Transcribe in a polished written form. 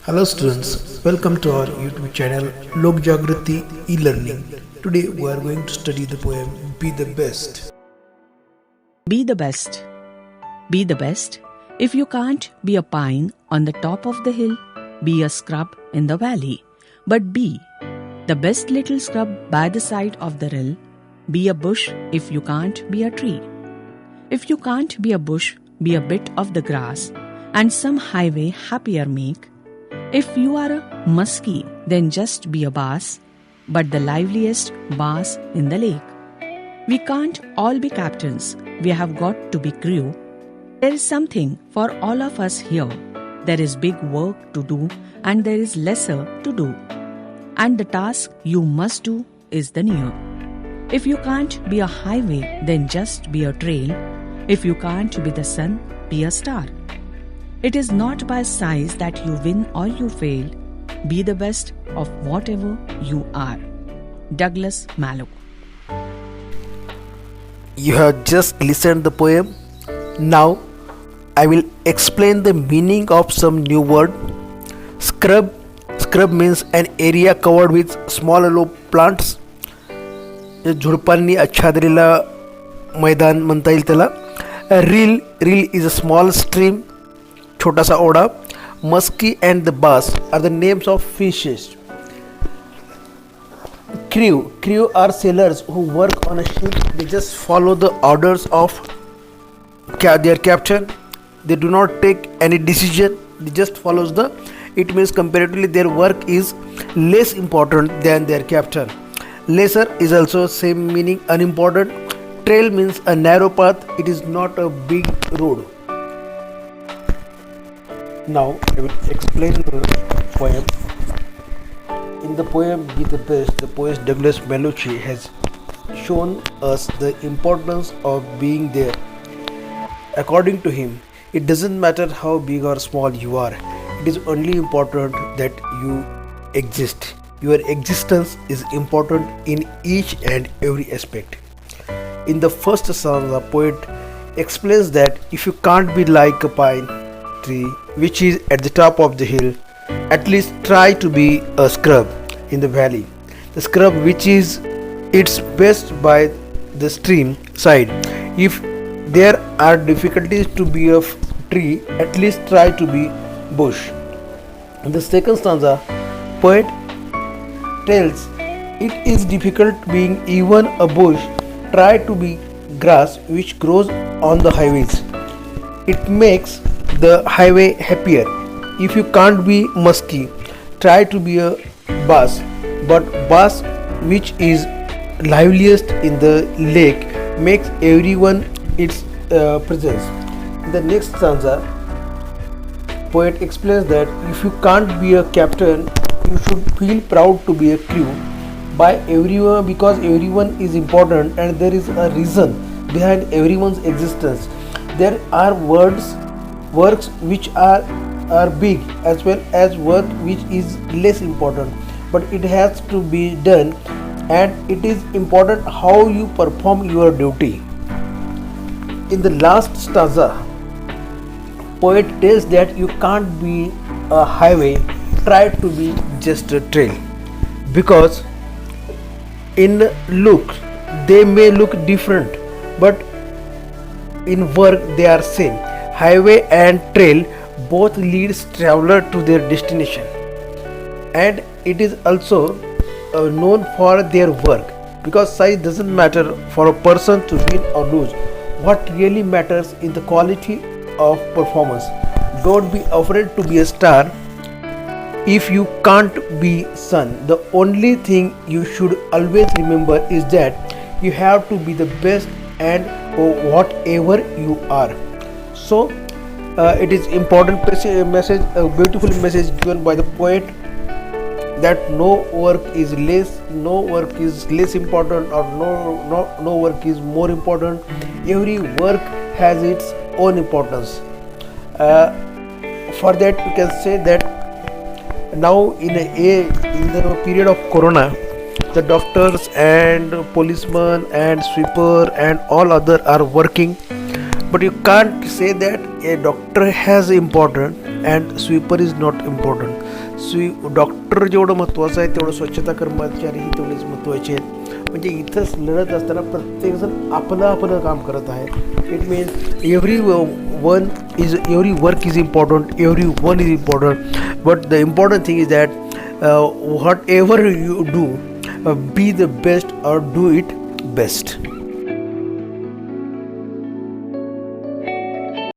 Hello students, welcome to our YouTube channel Lok Jagriti e-learning. Today we are going to study the poem Be the Best. Be the best. Be the best. If you can't be a pine on the top of the hill, be a scrub in the valley. But be the best little scrub by the side of the rill. Be a bush if you can't be a tree. If you can't be a bush, be a bit of the grass, and some highway happier make. If you are a muskie, then just be a bass, but the liveliest bass in the lake. We can't all be captains, we have got to be crew. There is something for all of us here. There is big work to do and there is lesser to do. And the task you must do is the near. If you can't be a highway, then just be a trail. If you can't be the sun, be a star. It is not by size that you win or you fail. Be the best of whatever you are. Douglas Malloch. You have just listened the poem. Now I will explain the meaning of some new word. Scrub. Scrub means an area covered with small low plants. झुडपांनी आच्छादलेला मैदान म्हणता येईल त्याला. Rill. Rill is a small stream. छोटा सा ओढा. Muskie and the bass are the names of fishes. Crew are sailors who work on a ship. They just follow the orders of their captain. They do not take any decision. They just follows the. It means comparatively their work is less important than their captain. Lesser is also same meaning, unimportant. Trail means a narrow path. It is not a big road. Now I will explain the poem. In the poem Be the Best, the poet Douglas Malloch has shown us the importance of being there. According to him, it doesn't matter how big or small you are. It is only important that you exist. Your existence is important in each and every aspect. In the first song, the poet explains that if you can't be like a pine tree which is at the top of the hill, at least try to be a scrub in the valley. The scrub which is its best by the stream side. If there are difficulties to be a tree, at least try to be bush. In the second stanza, poet tells it is difficult being even a bush, try to be grass which grows on the highways. It makes the highway happier. If you can't be musky, try to be a bass, but bass which is liveliest in the lake makes everyone its presence. In the next stanza, poet explains that if you can't be a captain, you should feel proud to be a crew by everyone, because everyone is important and there is a reason behind everyone's existence. There are works which are big as well as work which is less important, but it has to be done, and it is important how you perform your duty. In the last stanza, poet tells that you can't be a highway, try to be just a trail, because in look they may look different, but in work they are same. Highway and trail both leads traveler to their destination, and it is also known for their work, because size doesn't matter for a person to win or lose. What really matters is the quality of performance. Don't be afraid to be a star if you can't be sun. The only thing you should always remember is that you have to be the best and whatever you are. So it is important message, a beautiful message given by the poet, that no work is less important, or no work is more important. Every work has its own importance. For that you can say that now in the period of corona, the doctors and policemen and sweeper and all other are working, but you can't say that a doctor has important and sweeper is not important. Doctor जेवढं महत्त्वाचं आहे तेवढं स्वच्छता कर्मचारीही तेवढेच महत्त्वाचे आहेत. म्हणजे इथंच लढत असताना प्रत्येकजण आपलं आपलं काम करत आहे. It means every work is important, every one is important, but the important thing is that what ever you do, be the best or do it best.